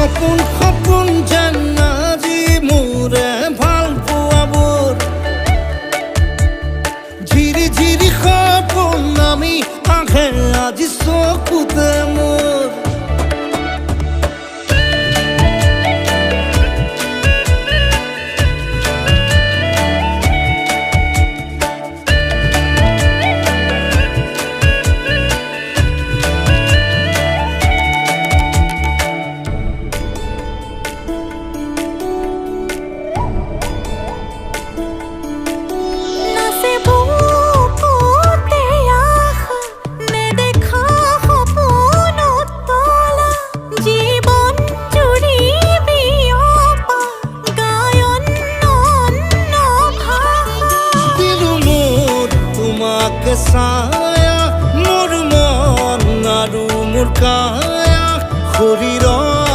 সপোন সপোন যেন আজি মোৰে ভাল পোৱাবোৰ ঝিৰি ঝিৰি সপোন নামি আহে আজি চকুতে মোৰ ছায়া মোৰ মন আৰু মোৰ কায়া শৰীৰ